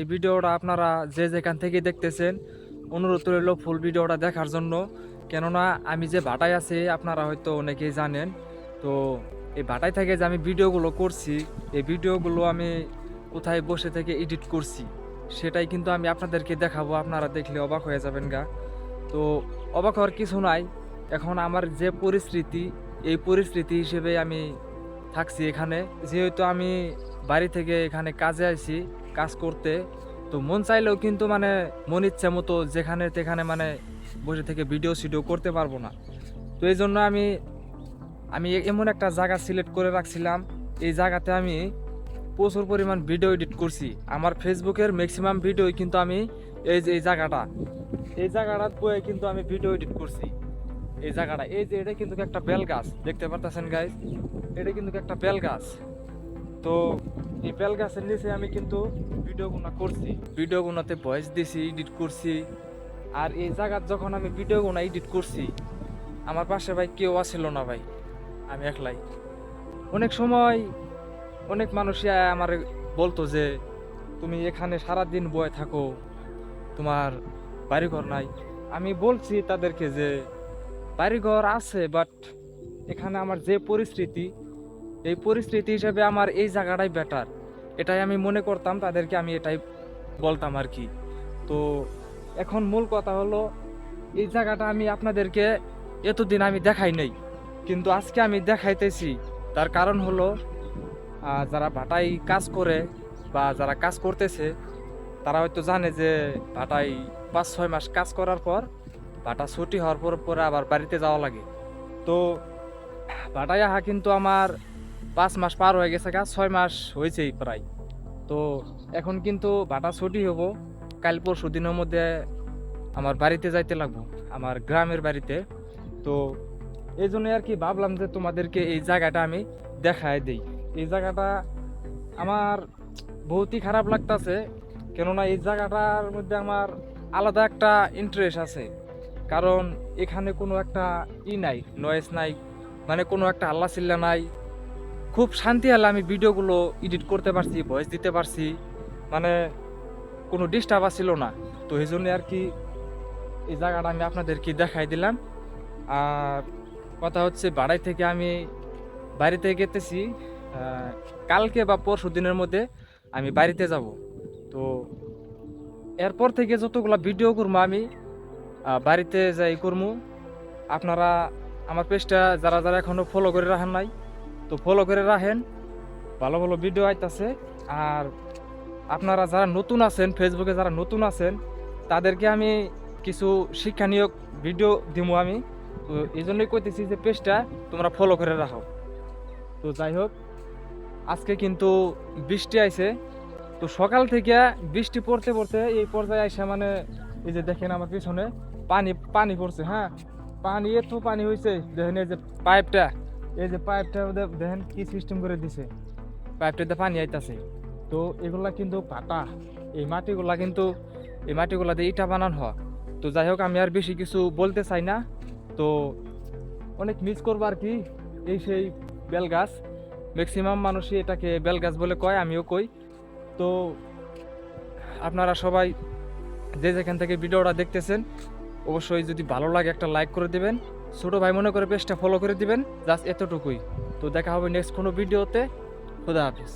এই ভিডিওটা আপনারা যে যেখান থেকে দেখতেছেন অনুরোধ রইল ফুল ভিডিওটা দেখার জন্য। কেননা আমি যে ভাটায় আছি আপনারা হয়তো অনেকেই জানেন। তো এই ভাটায় থেকে যে আমি ভিডিওগুলো করছি, এই ভিডিওগুলো আমি কোথায় বসে থেকে এডিট করছি সেটাই কিন্তু আমি আপনাদেরকে দেখাবো। আপনারা দেখলে অবাক হয়ে যাবেন গা। তো অবাক হওয়ার কিছু নাই। এখন আমার যে পরিস্থিতি, এই পরিস্থিতি হিসেবে আমি থাকছি এখানে। যেহেতু আমি বাড়ি থেকে এখানে কাজে আইছি, কাজ করতে, তো মন চাইলেও কিন্তু মানে মন ইচ্ছা মতো যেখানে তেখানে মানে বসে থেকে ভিডিও সিডিও করতে পারবো না। তো এই জন্য আমি আমি এমন একটা জায়গা সিলেক্ট করে রাখছিলাম। এই জায়গাতে আমি প্রচুর পরিমাণ ভিডিও এডিট করছি। আমার ফেসবুকের ম্যাক্সিমাম ভিডিও কিন্তু আমি এই জায়গাটা, এই জায়গাটা বয়ে কিন্তু আমি ভিডিও এডিট করছি। এই জায়গাটা, এই যে এটা কিন্তু একটা বেল গাছ, দেখতে পারতেছেন গাইস, এটা কিন্তু একটা বেল গাছ। তো এই বেল গাছের নিচে আমি কিন্তু ভিডিওগুলো করছি, ভিডিওগুলোতে ভয়েস দিছি, এডিট করছি। আর এই জায়গার যখন আমি ভিডিওগুলো এডিট করছি, আমার পাশে ভাই কেউ আসছিল না ভাই, আমি একলাই। অনেক সময় অনেক মানুষই আমার বলতো যে তুমি এখানে সারাদিন বয়ে থাকো, তোমার বাড়িঘর নাই। আমি বলছি তাদেরকে যে বাড়িঘর আছে, বাট এখানে আমার যে পরিস্থিতি, এই পরিস্থিতি হিসেবে আমার এই জায়গাটাই বেটার, এটাই আমি মনে করতাম। তাদেরকে আমি এটাই বলতাম আর কি। তো এখন মূল কথা হলো, এই জায়গাটা আমি আপনাদেরকে এতদিন আমি দেখাই নাই, কিন্তু আজকে আমি দেখাইতেছি। তার কারণ হলো যারা ভাটায় কাজ করে বা যারা কাজ করতেছে তারা হয়তো জানে যে ভাটায় 5-6 মাস কাজ করার পর ভাটা ছুটি হওয়ার পর পরে আবার বাড়িতে যাওয়া লাগে। তো ভাটায় আহা কিন্তু আমার 5 মাস পার হয়ে গেছে, 6 মাস হয়েছেই প্রায়। তো এখন কিন্তু ভাটা ছুটি হব, কাল পরশু দিনের মধ্যে আমার বাড়িতে যাইতে লাগবো, আমার গ্রামের বাড়িতে। তো এই জন্য আর কি ভাবলাম যে তোমাদেরকে এই জায়গাটা আমি দেখায় দেই। এই জায়গাটা আমার বহুতই খারাপ লাগতাছে, কেননা এই জায়গাটার মধ্যে আমার আলাদা একটা ইন্টারেস্ট আছে। কারণ এখানে কোনো একটা নাই, নয়েজ নাই, মানে কোনো একটা হাল্লা চিল্লা নাই। খুব শান্তি হলে আমি ভিডিওগুলো এডিট করতে পারছি, ভয়েস দিতে পারছি, মানে কোনো ডিস্টার্ব ছিল না। তো এই জন্য আর কি এই জায়গাটা আমি আপনাদেরকে দেখাই দিলাম। আর কথা হচ্ছে, বাড়ি থেকে আমি বাড়িতে গেতেছি কালকে বা পরশু দিনের মধ্যে আমি বাড়িতে যাব। তো এরপর থেকে যতগুলা ভিডিও করবো আমি বাড়িতে যাই করবো। আপনারা আমার পেজটা যারা যারা এখনো ফলো করে রাখেন নাই, তো ফলো করে রাখেন, ভালো ভালো ভিডিও আইতাছে। আর আপনারা যারা নতুন আছেন, ফেসবুকে যারা নতুন আছেন, তাদেরকে আমি কিছু শিক্ষণীয় ভিডিও দিব আমি। তো এই জন্যই কইতেছি যে পেজটা তোমরা ফলো করে রাখো। তো যাই হোক, আজকে কিন্তু বৃষ্টি আইছে। তো সকাল থেকে বৃষ্টি পড়তে পড়তে এই পর্যায়ে আইসা মানে এই যে দেখেন আমার পিছনে পানি পানি পড়ছে। হ্যাঁ, পানি এত পানি হয়েছে, দেখেন এই যে পাইপটা, এই যে পাইপটা দেখেন কি সিস্টেম করে দিছে, পাইপটাতে পানি আইতাছে। তো এগুলা কিন্তু পাটা, এই মাটিগুলা কিন্তু, এই মাটিগুলা দিয়ে ইটা বানানো হয়। তো যাই হোক, আমি আর বেশি কিছু বলতে চাই না। তো অনেক মিস করবো আর কি এই সেই বেল গাছ। ম্যাক্সিমাম মানুষই এটাকে বেল গাছ বলে কয়, আমিও কই। তো আপনারা সবাই যে যেখান থেকে ভিডিওটা দেখতেছেন, অবশ্যই যদি ভালো লাগে একটা লাইক করে দিবেন, ছোট ভাই মনে করে পেজটা ফলো করে দিবেন, জাস্ট এতটুকুই। তো দেখা হবে নেক্সট কোনো ভিডিওতে। খুদা হাফিজ।